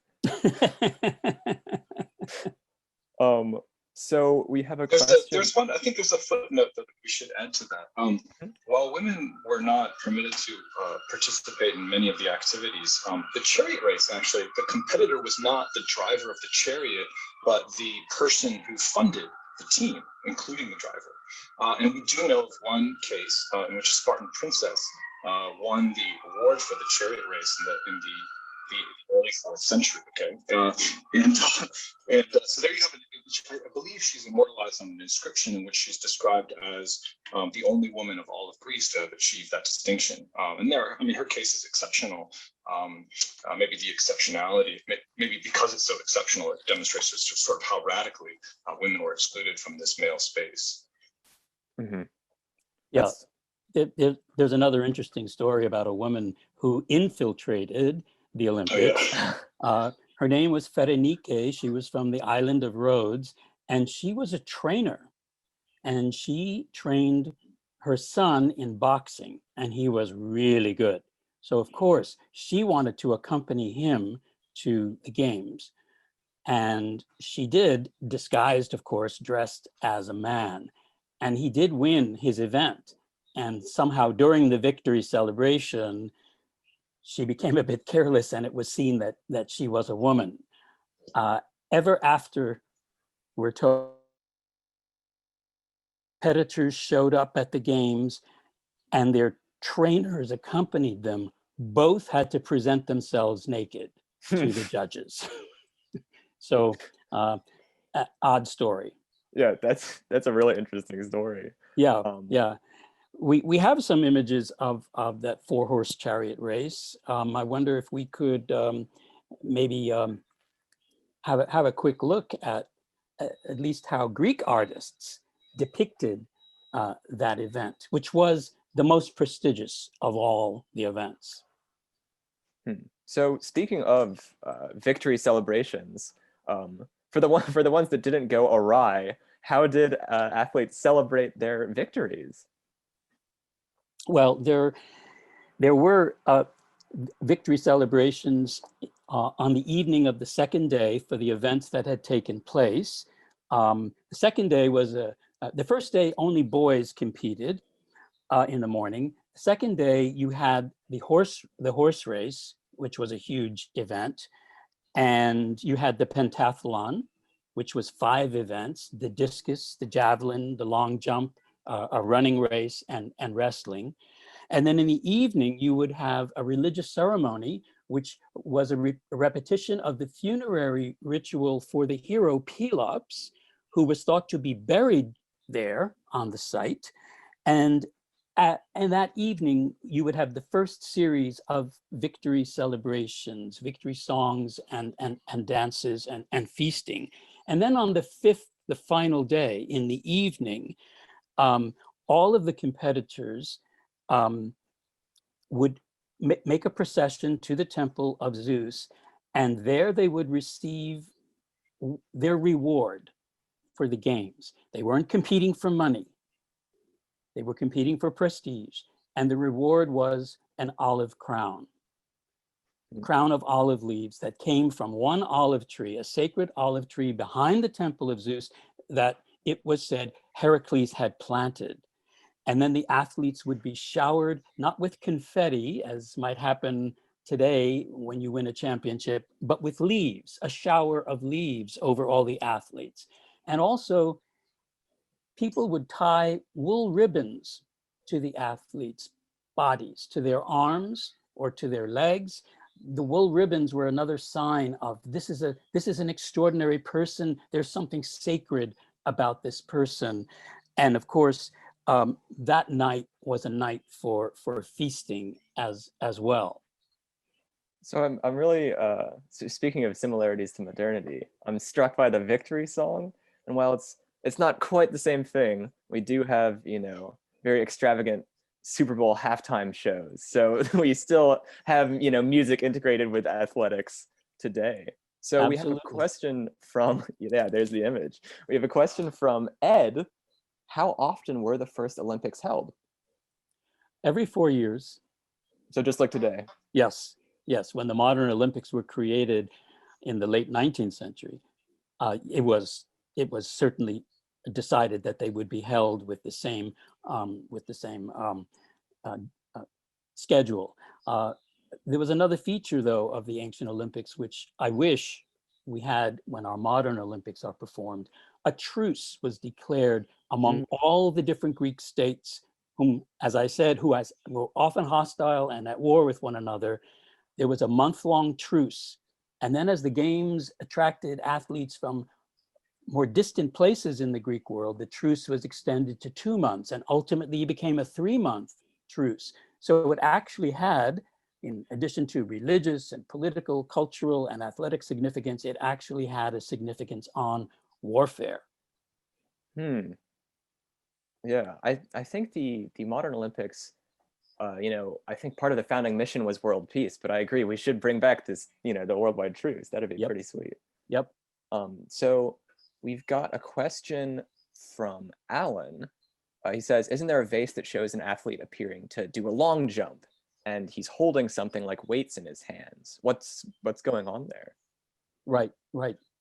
So we have a question. There's one, I think there's a footnote that we should add to that. While women were not permitted to participate in many of the activities, the chariot race, actually, the competitor was not the driver of the chariot, but the person who funded the team, including the driver. And we do know of one case in which a Spartan princess won the award for the chariot race in the early 4th century. Okay, and so there you have it. I believe she's immortalized on an inscription in which she's described as the only woman of all of Greece to have achieved that distinction. And her case is exceptional. Maybe the exceptionality, maybe because it's so exceptional, it demonstrates just sort of how radically women were excluded from this male space. Mm-hmm. Yeah. There's another interesting story about a woman who infiltrated the Olympics. Oh, yeah. Her name was Ferenike. She was from the island of Rhodes, and she was a trainer. And she trained her son in boxing, and he was really good. So of course, she wanted to accompany him to the games. And she did, disguised, of course, dressed as a man. And he did win his event. And somehow during the victory celebration, she became a bit careless, and it was seen that she was a woman. Ever after, we're told, competitors showed up at the games and their trainers accompanied them. Both had to present themselves naked to the judges. So, odd story. Yeah, that's a really interesting story. Yeah, yeah. We have some images of that 4-horse chariot race. I wonder if we could maybe have a quick look at least how Greek artists depicted that event, which was the most prestigious of all the events. So speaking of victory celebrations, for the ones that didn't go awry, how did athletes celebrate their victories? Well, there were victory celebrations on the evening of the second day for the events that had taken place. The second day was the first day only boys competed in the morning. The second day you had the horse race, which was a huge event, and you had the pentathlon, which was 5 events: the discus, the javelin, the long jump, a running race, and wrestling. And then in the evening, you would have a religious ceremony, which was a repetition of the funerary ritual for the hero Pelops, who was thought to be buried there on the site. And that evening, you would have the first series of victory celebrations, victory songs, and dances and feasting. And then on the 5th, the final day, in the evening, all of the competitors would make a procession to the Temple of Zeus, and there they would receive their reward for the games. They weren't competing for money. They were competing for prestige, and the reward was an olive crown. Crown of olive leaves that came from one olive tree, a sacred olive tree behind the Temple of Zeus that it was said Heracles had planted. And then the athletes would be showered, not with confetti, as might happen today when you win a championship, but with leaves, a shower of leaves over all the athletes. And also, people would tie wool ribbons to the athletes' bodies, to their arms or to their legs. The wool ribbons were another sign of this is an extraordinary person. There's something sacred about this person. And of course, that night was a night for feasting as well. So I'm really, so speaking of similarities to modernity, I'm struck by the victory song. And while it's not quite the same thing, we do have, very extravagant Super Bowl halftime shows. So we still have, music integrated with athletics today. So Absolutely. We have a question from, there's the image. We have a question from Ed. How often were the first Olympics held? Every 4 years. So just like today. Yes, yes. When the modern Olympics were created in the late 19th century, it was certainly decided that they would be held with the same uh, uh, schedule. There was another feature, though, of the ancient Olympics, which I wish we had when our modern Olympics are performed. A truce was declared among all the different Greek states, whom, as I said, were often hostile and at war with one another. There was a month-long truce. And then as the games attracted athletes from more distant places in the Greek world, the truce was extended to 2 months, and ultimately became a 3-month truce. So it actually had, in addition to religious and political, cultural, and athletic significance, it actually had a significance on warfare. Yeah, I think the modern Olympics, I think part of the founding mission was world peace, but I agree we should bring back this, the worldwide truce. That'd be pretty sweet. Yep. So we've got a question from Alan. He says, isn't there a vase that shows an athlete appearing to do a long jump, and he's holding something like weights in his hands? What's going on there? Right.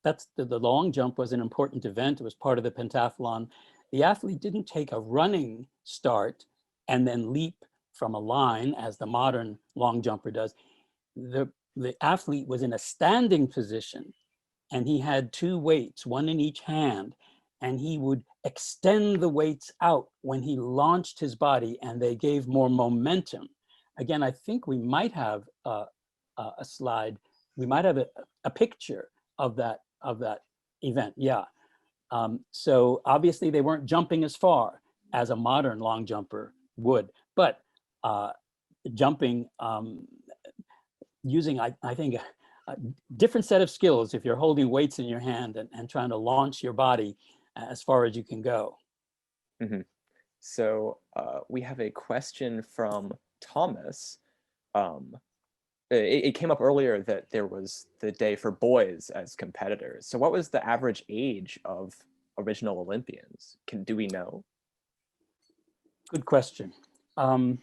That's the long jump was an important event. It was part of the pentathlon. The athlete didn't take a running start and then leap from a line as the modern long jumper does. The athlete was in a standing position, and he had 2 weights, one in each hand, and he would extend the weights out when he launched his body, and they gave more momentum. Again, I think we might have a slide. We might have a picture of that event. Yeah. So obviously they weren't jumping as far as a modern long jumper would, but jumping using, I think, a different set of skills if you're holding weights in your hand and trying to launch your body as far as you can go. So we have a question from Thomas. It came up earlier that there was the day for boys as competitors. So what was the average age of original Olympians? Do we know? Good question. I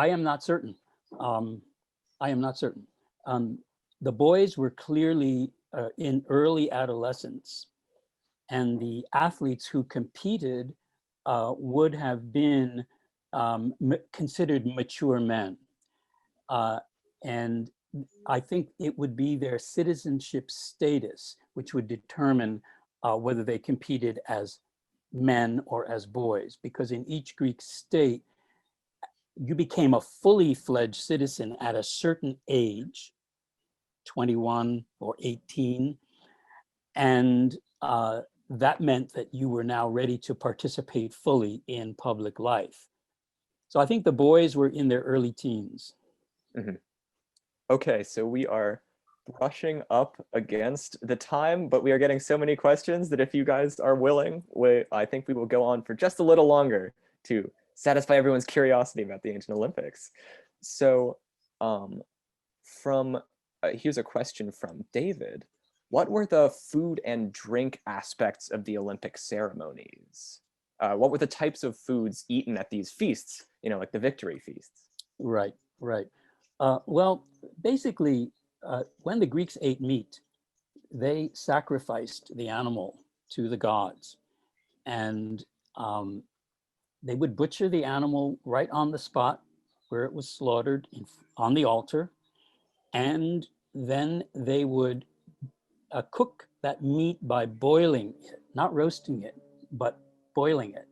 am not certain. The boys were clearly in early adolescence, and the athletes who competed would have been considered mature men. And I think it would be their citizenship status which would determine whether they competed as men or as boys, because in each Greek state, you became a fully fledged citizen at a certain age, 21 or 18, and that meant that you were now ready to participate fully in public life. So I think the boys were in their early teens. Okay, so we are brushing up against the time, but we are getting so many questions that if you guys are willing, I think we will go on for just a little longer to satisfy everyone's curiosity about the ancient Olympics. So here's a question from David. What were the food and drink aspects of the Olympic ceremonies? What were the types of foods eaten at these feasts, like the victory feasts? Right. Well, basically, when the Greeks ate meat, they sacrificed the animal to the gods, and they would butcher the animal right on the spot where it was slaughtered on the altar, and then they would cook that meat by boiling it, not roasting it, but boiling it.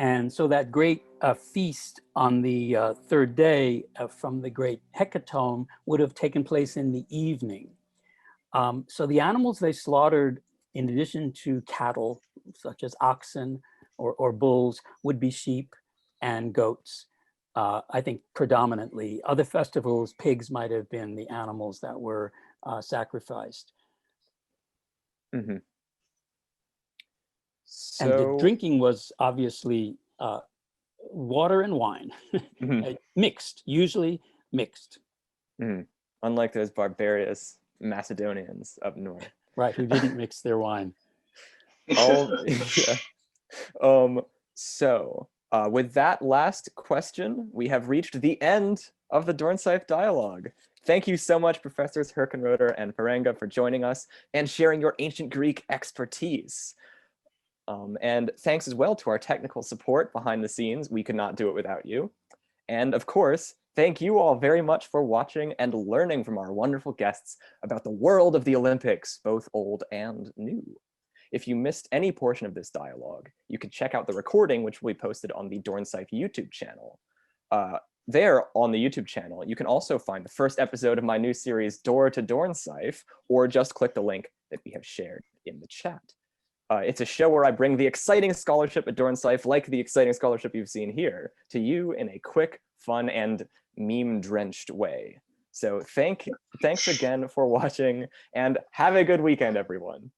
And so that great feast on the third day from the great hecatomb would have taken place in the evening. So the animals they slaughtered, in addition to cattle, such as oxen or bulls, would be sheep and goats. I think predominantly. Other festivals, pigs might have been the animals that were sacrificed. So, and the drinking was obviously water and wine, mixed, usually mixed. Unlike those barbarous Macedonians up north. Right, who didn't mix their wine. So With that last question, we have reached the end of the Dornsife dialogue. Thank you so much, Professors Herchenroeder and Farenga, for joining us and sharing your ancient Greek expertise. And thanks as well to our technical support behind the scenes. We could not do it without you. And of course, thank you all very much for watching and learning from our wonderful guests about the world of the Olympics, both old and new. If you missed any portion of this dialogue, you can check out the recording, which will be posted on the Dornsife YouTube channel. There on the YouTube channel, you can also find the first episode of my new series, Door to Dornsife, or just click the link that we have shared in the chat. It's a show where I bring the exciting scholarship at Dornsife, like the exciting scholarship you've seen here, to you in a quick, fun, and meme-drenched way. So thanks again for watching, and have a good weekend, everyone.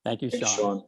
Thank you, Thanks, Sean. Sean.